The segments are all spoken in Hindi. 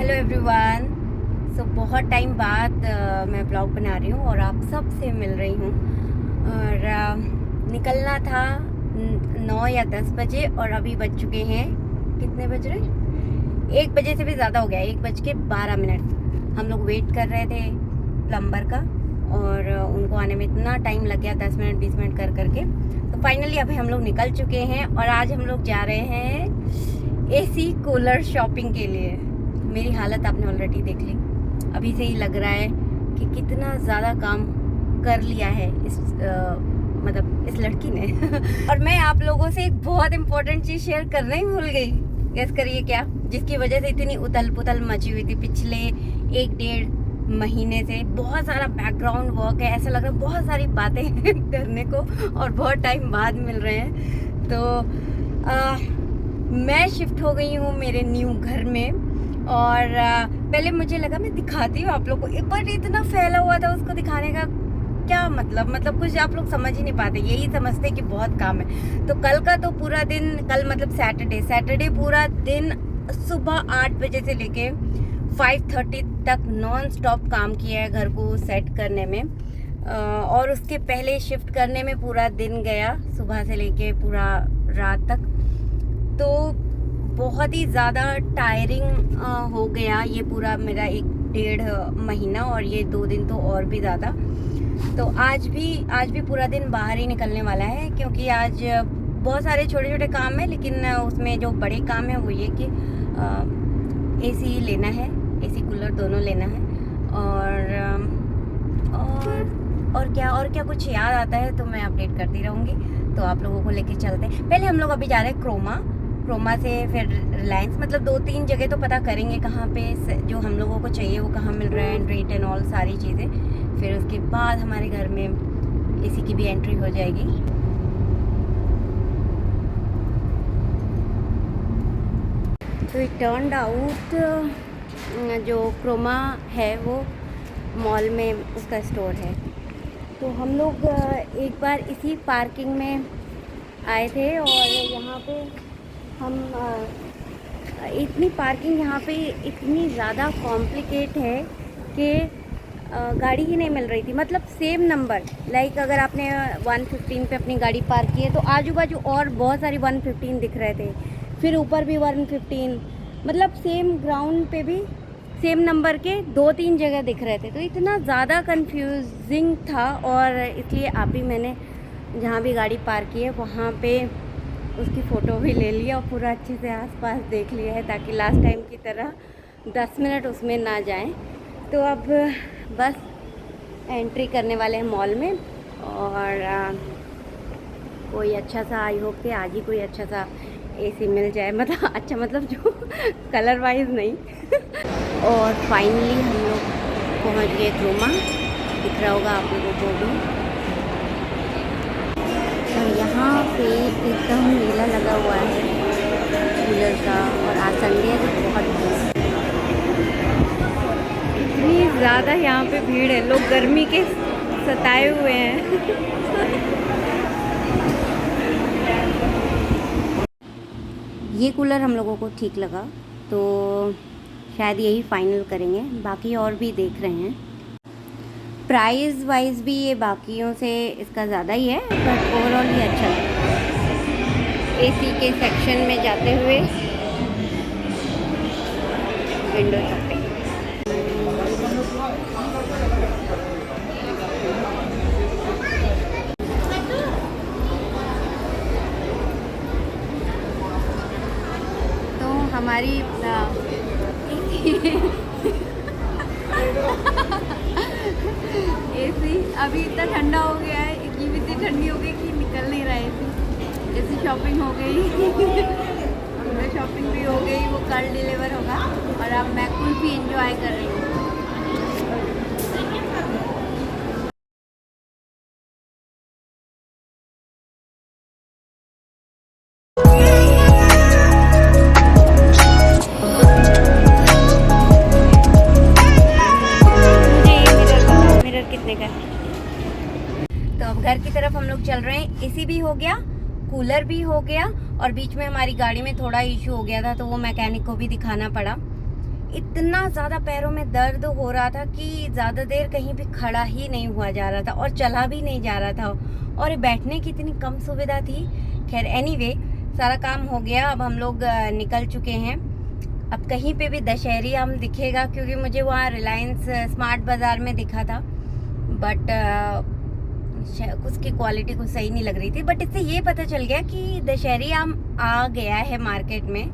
Hello everyone. बहुत टाइम बाद मैं ब्लॉग बना रही हूँ और आप सब से मिल रही हूँ। और निकलना था 9 या 10 बजे और अभी बज चुके हैं, कितने बज रहे? 1 बजे से भी ज़्यादा हो गया, 1:12। हम लोग वेट कर रहे थे प्लम्बर का और उनको आने में इतना टाइम लग गया, 10 मिनट 20 मिनट कर करके। तो फाइनली अभी हम लोग निकल चुके हैं और आज हम लोग जा रहे हैं एसी कूलर शॉपिंग के लिए। मेरी हालत आपने ऑलरेडी देख ली, अभी से ही लग रहा है कि कितना ज़्यादा काम कर लिया है मतलब इस लड़की ने। और मैं आप लोगों से एक बहुत इम्पोर्टेंट चीज़ शेयर करना ही भूल गई। गेस करिए क्या, जिसकी वजह से इतनी उथल पुथल मची हुई थी पिछले 1-1.5 महीने से। बहुत सारा बैकग्राउंड वर्क है, ऐसा लग रहा है बहुत सारी बातें करने को और बहुत टाइम बाद मिल रहे हैं। तो मैं शिफ्ट हो गई हूँ मेरे न्यू घर में और पहले मुझे लगा मैं दिखाती हूँ आप लोग को, एक बार इतना फैला हुआ था, उसको दिखाने का क्या मतलब कुछ आप लोग समझ ही नहीं पाते, यही समझते कि बहुत काम है। तो कल का तो पूरा दिन, कल मतलब सैटरडे पूरा दिन सुबह 8 बजे से लेके 5:30 तक नॉन स्टॉप काम किया है घर को सेट करने में। और उसके पहले शिफ्ट करने में पूरा दिन गया, सुबह से लेके पूरा रात तक। तो बहुत ही ज़्यादा टायरिंग हो गया ये पूरा मेरा 1-1.5 महीना, और ये 2 दिन तो और भी ज़्यादा। तो आज भी पूरा दिन बाहर ही निकलने वाला है, क्योंकि आज बहुत सारे छोटे छोटे काम है, लेकिन उसमें जो बड़े काम है वो ये कि एसी लेना है, एसी कूलर दोनों लेना है। और क्या कुछ याद आता है तो मैं अपडेट करती रहूँगी। तो आप लोगों को लेके चलते हैं। पहले हम लोग अभी जा रहे हैं क्रोमा से फिर रिलायंस, मतलब 2-3 जगह तो पता करेंगे कहाँ पे जो हम लोगों को चाहिए वो कहाँ मिल रहा है, रेट एंड ऑल सारी चीज़ें। फिर उसके बाद हमारे घर में एसी की भी एंट्री हो जाएगी। तो इट टर्न्ड आउट जो क्रोमा है वो मॉल में उसका स्टोर है। तो हम लोग एक बार इसी पार्किंग में आए थे और यहाँ पे हम इतनी पार्किंग यहाँ पे इतनी ज़्यादा कॉम्प्लिकेट है कि गाड़ी ही नहीं मिल रही थी। मतलब सेम नंबर, लाइक अगर आपने 115 पे अपनी गाड़ी पार्क की है तो आजू बाजू और बहुत सारी 115 दिख रहे थे, फिर ऊपर भी 115, मतलब सेम ग्राउंड पे भी सेम नंबर के 2-3 जगह दिख रहे थे। तो इतना ज़्यादा कंफ्यूजिंग था, और इसलिए अभी मैंने जहाँ भी गाड़ी पार्क की है वहाँ पे उसकी फ़ोटो भी ले लिया और पूरा अच्छे से आसपास देख लिया है, ताकि लास्ट टाइम की तरह 10 मिनट उसमें ना जाएं। तो अब बस एंट्री करने वाले हैं मॉल में, और कोई अच्छा सा, आई होप कि आज ही कोई अच्छा सा एसी मिल जाए, मतलब अच्छा मतलब जो कलर वाइज नहीं। और फाइनली हम लोग पहुंच गए क्रोमा, दिख रहा होगा आप लोगों को भी। और यहाँ पे एकदम मेला लगा हुआ है कूलर का, और आज संडे है तो बहुत इतनी ज़्यादा यहाँ पे भीड़ है, लोग गर्मी के सताए हुए हैं। ये कूलर हम लोगों को ठीक लगा तो शायद यही फाइनल करेंगे, बाकी और भी देख रहे हैं। प्राइस वाइज भी ये बाकियों से इसका ज़्यादा ही है, बट ओवरऑल ये अच्छा है। एसी के सेक्शन में जाते हुए विंडो शॉपिंग। तो हमारी एसी अभी इतना ठंडा हो गया है, इतनी भी इतनी ठंडी हो गई कि निकल नहीं रहा है। एसी शॉपिंग हो गई, शॉपिंग भी हो गई, वो कल डिलीवर होगा, और अब मैं कुल्फी एंजॉय कर रही हूँ। मिरर कितने का है? तो अब घर की तरफ हम लोग चल रहे हैं। एसी भी हो गया, कूलर भी हो गया, और बीच में हमारी गाड़ी में थोड़ा इशू हो गया था तो वो मैकेनिक को भी दिखाना पड़ा। इतना ज़्यादा पैरों में दर्द हो रहा था कि ज़्यादा देर कहीं भी खड़ा ही नहीं हुआ जा रहा था और चला भी नहीं जा रहा था, और बैठने की इतनी कम सुविधा थी। खैर एनीवे, सारा काम हो गया, अब हम लोग निकल चुके हैं। अब कहीं पे भी दशहरी आम दिखेगा, क्योंकि मुझे वहाँ रिलायंस स्मार्ट बाज़ार में दिखा था, बट उसकी क्वालिटी कुछ सही नहीं लग रही थी। बट इससे ये पता चल गया कि दशहरी आम आ गया है मार्केट में,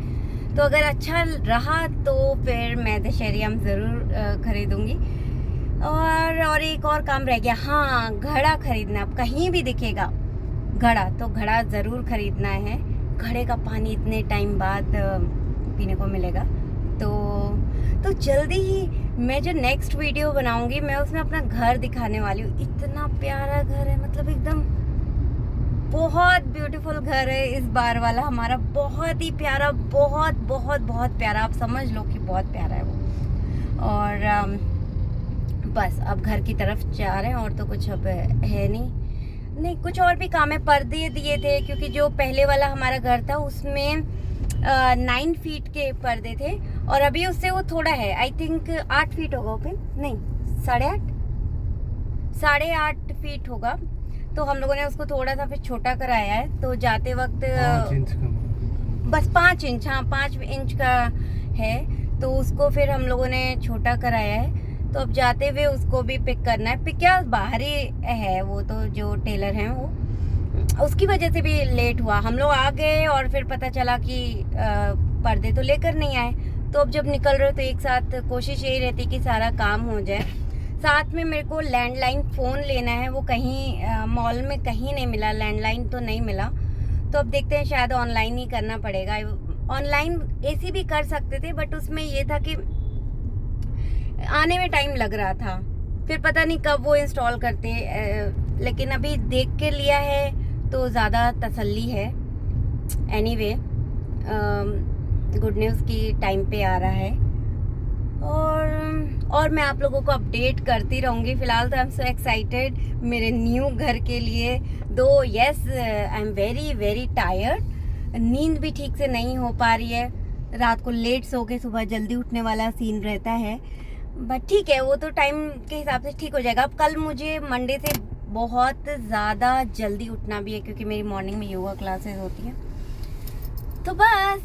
तो अगर अच्छा रहा तो फिर मैं दशहरी आम ज़रूर खरीदूँगी। और एक और काम रह गया, हाँ, घड़ा खरीदना। अब कहीं भी दिखेगा घड़ा तो घड़ा ज़रूर खरीदना है। घड़े का पानी इतने टाइम बाद पीने को मिलेगा। तो जल्दी ही मैं जो नेक्स्ट वीडियो बनाऊंगी, मैं उसमें अपना घर दिखाने वाली हूँ। इतना प्यारा घर है, मतलब एकदम बहुत ब्यूटीफुल घर है इस बार वाला हमारा, बहुत ही प्यारा, बहुत बहुत बहुत प्यारा। आप समझ लो कि बहुत प्यारा है वो। और बस अब घर की तरफ जा रहे हैं, और तो कुछ अब है नहीं, कुछ और भी काम है। पर्दे दिए थे, क्योंकि जो पहले वाला हमारा घर था उसमें 9 फीट के पर्दे थे, और अभी उससे वो थोड़ा है, आई थिंक 8 फीट होगा ओपन, नहीं 8.5 फीट होगा। तो हम लोगों ने उसको थोड़ा सा फिर छोटा कराया है। तो जाते वक्त 5 इंच का, बस 5 इंच, हाँ 5 इंच का है, तो उसको फिर हम लोगों ने छोटा कराया है। तो अब जाते हुए उसको भी पिक करना है। पिक क्या, बाहर ही है वो, तो जो टेलर हैं वो, उसकी वजह से भी लेट हुआ। हम लोग आ गए और फिर पता चला कि पर्दे तो लेकर नहीं आए। तो अब जब निकल रहे हो तो एक साथ कोशिश यही रहती कि सारा काम हो जाए। साथ में मेरे को लैंडलाइन फ़ोन लेना है, वो कहीं मॉल में कहीं नहीं मिला, लैंडलाइन तो नहीं मिला। तो अब देखते हैं, शायद ऑनलाइन ही करना पड़ेगा। ऑनलाइन ऐसी भी कर सकते थे, बट उसमें ये था कि आने में टाइम लग रहा था, फिर पता नहीं कब वो इंस्टॉल करते। लेकिन अभी देख के लिया है तो ज़्यादा तसल्ली है। एनीवे, गुड न्यूज़ की टाइम पे आ रहा है, और मैं आप लोगों को अपडेट करती रहूँगी। फ़िलहाल तो आई एम सो एक्साइटेड मेरे न्यू घर के लिए। दो yes, I am very very tired, नींद भी ठीक से नहीं हो पा रही है। रात को लेट सो के सुबह जल्दी उठने वाला सीन रहता है, बट ठीक है, वो तो टाइम के हिसाब से ठीक हो जाएगा। अब कल मुझे मंडे से बहुत ज़्यादा जल्दी उठना भी है, क्योंकि मेरी मॉर्निंग में योगा क्लासेस होती हैं। तो बस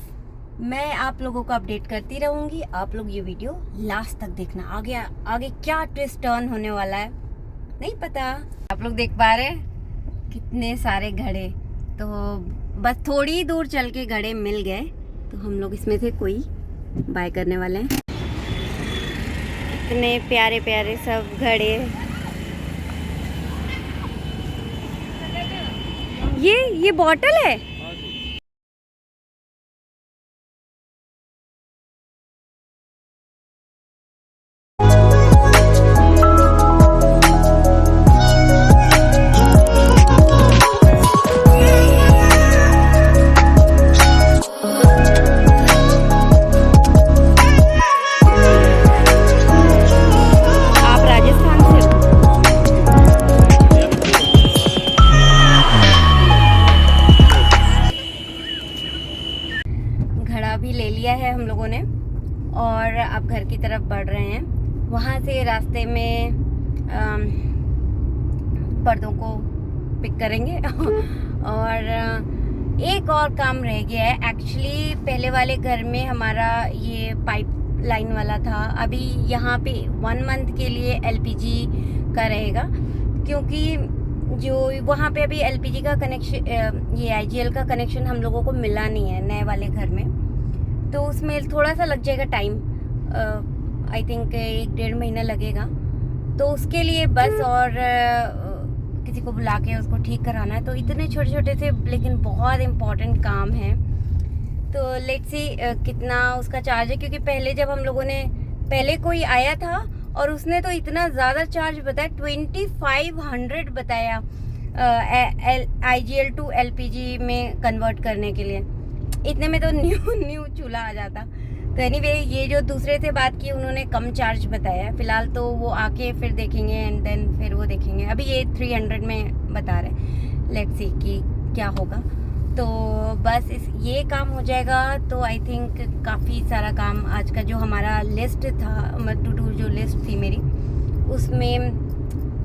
मैं आप लोगों को अपडेट करती रहूँगी। आप लोग ये वीडियो लास्ट तक देखना, आगे क्या ट्विस्ट टर्न होने वाला है नहीं पता। आप लोग देख पा रहे हैं कितने सारे घड़े, तो बस थोड़ी दूर चल के घड़े मिल गए, तो हम लोग इसमें से कोई बाय करने वाले हैं। इतने प्यारे प्यारे सब घड़े, ये बॉटल है। भी ले लिया है हम लोगों ने, और अब घर की तरफ बढ़ रहे हैं। वहाँ से रास्ते में पर्दों को पिक करेंगे और एक और काम रह गया है। एक्चुअली पहले वाले घर में हमारा ये पाइप लाइन वाला था, अभी यहाँ पे 1 मंथ के लिए एलपीजी का रहेगा, क्योंकि जो वहाँ पे अभी एलपीजी का कनेक्शन, ये आईजीएल का कनेक्शन हम लोगों को मिला नहीं है नए वाले घर में, तो उसमें थोड़ा सा लग जाएगा टाइम, आई थिंक 1-1.5 महीना लगेगा। तो उसके लिए बस और किसी को बुला के उसको ठीक कराना है। तो इतने छोटे छोटे से लेकिन बहुत इम्पोर्टेंट काम है। तो लेट्स सी कितना उसका चार्ज है, क्योंकि पहले जब हम लोगों ने पहले कोई आया था और उसने तो इतना ज़्यादा चार्ज बताया, 2500 बताया आईजीएल टू एलपीजी में कन्वर्ट करने के लिए। इतने में तो न्यू चूल्हा आ जाता। तो एनीवे, ये जो दूसरे से बात की उन्होंने कम चार्ज बताया। फिलहाल तो वो आके फिर देखेंगे एंड देन फिर वो देखेंगे। अभी ये 300 में बता रहे, लेट्स सी कि क्या होगा। तो बस ये काम हो जाएगा तो आई थिंक काफ़ी सारा काम आज का जो हमारा लिस्ट था, टू डू जो लिस्ट थी मेरी, उसमें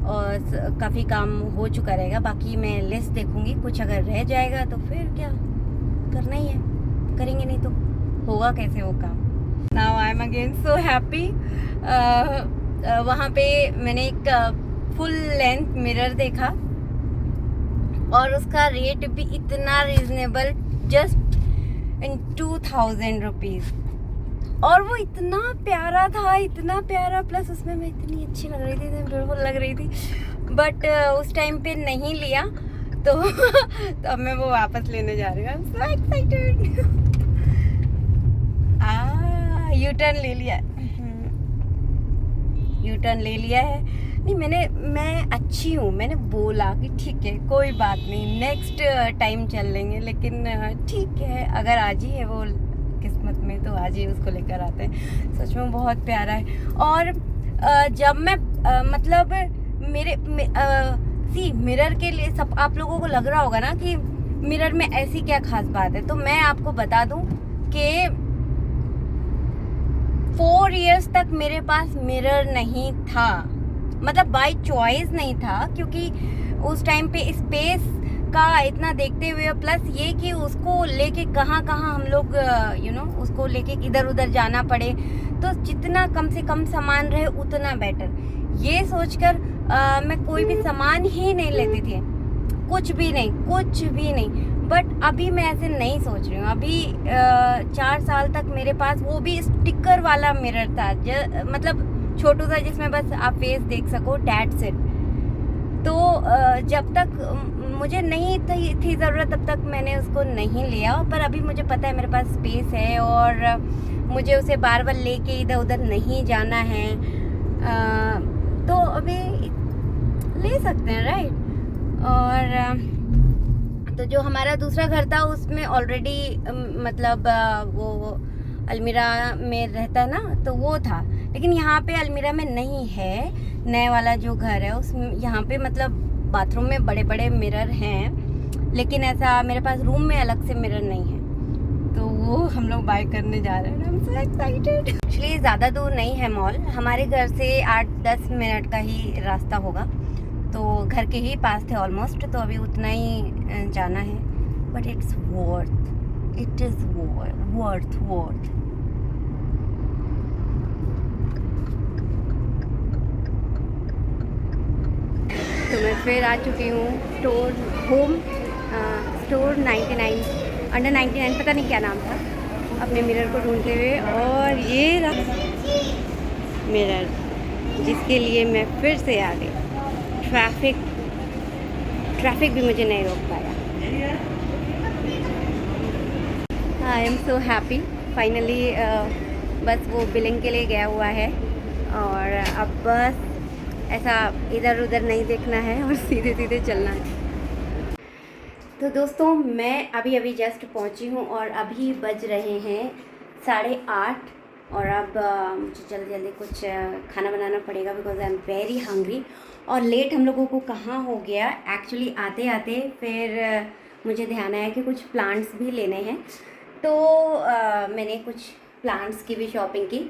और काफ़ी काम हो चुका रहेगा। बाकी मैं लिस्ट देखूंगी, कुछ अगर रह जाएगा तो फिर क्या करना ही है, करेंगे, नहीं तो होगा कैसे वो काम। Now I am again so happy. वहाँ पे मैंने एक फुल लेंथ मिरर देखा और उसका रेट भी इतना रीजनेबल, जस्ट इन 2000 रुपीज़, और वो इतना प्यारा था, इतना प्यारा, प्लस उसमें मैं इतनी अच्छी लग रही थी, ब्यूटीफुल लग रही थी, बट उस टाइम पे नहीं लिया तो तो अब मैं वो वापस लेने जा रही हूँ। I am so excited. U turn ले लिया, यू टर्न ले लिया है। नहीं, मैं अच्छी हूँ, मैंने बोला कि ठीक है कोई बात नहीं, नेक्स्ट टाइम चल लेंगे, लेकिन ठीक है, अगर आज ही है वो किस्मत में तो आज ही उसको लेकर आते हैं। सच में बहुत प्यारा है। और जब मैं मतलब मेरे मिरर के लिए सब आप लोगों को लग रहा होगा ना कि मिरर में ऐसी क्या खास बात है, तो मैं आपको बता दूं कि 4 इयर्स तक मेरे पास मिरर नहीं था, मतलब बाय चॉइस नहीं था, क्योंकि उस टाइम पे स्पेस का इतना देखते हुए, प्लस ये कि उसको लेके कहाँ हम लोग उसको लेके इधर उधर जाना पड़े, तो जितना कम से कम सामान रहे उतना बेटर, ये सोचकर मैं कोई भी सामान ही नहीं लेती थी, कुछ भी नहीं। बट अभी मैं ऐसे नहीं सोच रही हूँ। अभी 4 साल तक मेरे पास वो भी स्टिकर वाला मिरर था, मतलब छोटू था, जिसमें बस आप फेस देख सको, दैट्स इट। तो जब तक मुझे नहीं थी ज़रूरत तब तक मैंने उसको नहीं लिया, पर अभी मुझे पता है मेरे पास स्पेस है और मुझे उसे बार बार लेके इधर उधर नहीं जाना है, तो अभी ले सकते हैं, राइट। और तो जो हमारा दूसरा घर था उसमें ऑलरेडी मतलब वो अलमीरा में रहता ना, तो वो था, लेकिन यहाँ पे अलमीरा में नहीं है। नए वाला जो घर है उसमें यहाँ पे मतलब बाथरूम में बड़े बड़े मिरर हैं, लेकिन ऐसा मेरे पास रूम में अलग से मिरर नहीं है, तो वो हम लोग बाय करने जा रहे हैं। I am so excited. Actually ज़्यादा दूर नहीं है मॉल, हमारे घर से 8-10 मिनट का ही रास्ता होगा, तो घर के ही पास थे ऑलमोस्ट, तो अभी उतना ही जाना है, but it's worth, it is worth. तो मैं फिर आ चुकी हूँ स्टोर 99 अंडर 99, पता नहीं क्या नाम था, अपने मिरर को ढूंढते हुए, और ये रहा मिरर जिसके लिए मैं फिर से आ गई। ट्रैफिक भी मुझे नहीं रोक पाया। I am so happy, finally बस वो बिलिंग के लिए गया हुआ है, और अब बस ऐसा इधर उधर नहीं देखना है और सीधे सीधे चलना है। तो दोस्तों, मैं अभी जस्ट पहुंची हूं और अभी बज रहे हैं 8:30, और अब मुझे जल्दी कुछ खाना बनाना पड़ेगा, because I am very hungry. और लेट हम लोगों को कहाँ हो गया, एक्चुअली आते आते फिर मुझे ध्यान आया कि कुछ प्लांट्स भी लेने हैं, तो मैंने कुछ प्लांट्स की भी शॉपिंग की,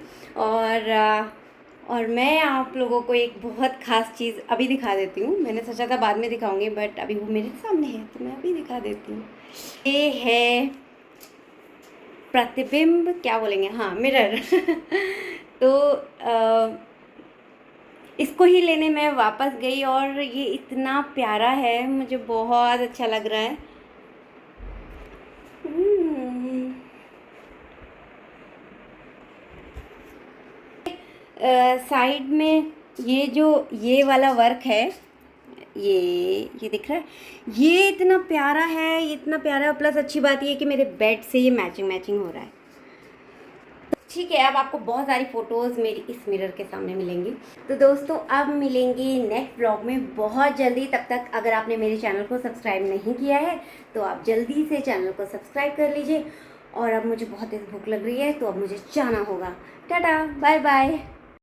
और मैं आप लोगों को एक बहुत ख़ास चीज़ अभी दिखा देती हूँ। मैंने सोचा था बाद में दिखाऊंगी, बट अभी वो मेरे सामने है तो मैं अभी दिखा देती हूँ। ये है प्रतिबिंब, क्या बोलेंगे, हाँ, मिरर। तो इसको ही लेने मैं वापस गई, और ये इतना प्यारा है, मुझे बहुत अच्छा लग रहा है। साइड में ये वाला वर्क है, ये दिख रहा है, ये इतना प्यारा है, इतना प्यारा, प्लस अच्छी बात ये है कि मेरे बेड से ये मैचिंग हो रहा है। ठीक है, अब आपको बहुत सारी फ़ोटोज़ मेरी इस मिरर के सामने मिलेंगी। तो दोस्तों, अब मिलेंगी नेक्स्ट ब्लॉग में बहुत जल्दी। तब तक अगर आपने मेरे चैनल को सब्सक्राइब नहीं किया है तो आप जल्दी से चैनल को सब्सक्राइब कर लीजिए। और अब मुझे बहुत तेज़ भूख लग रही है, तो अब मुझे जाना होगा। Tata, bye bye.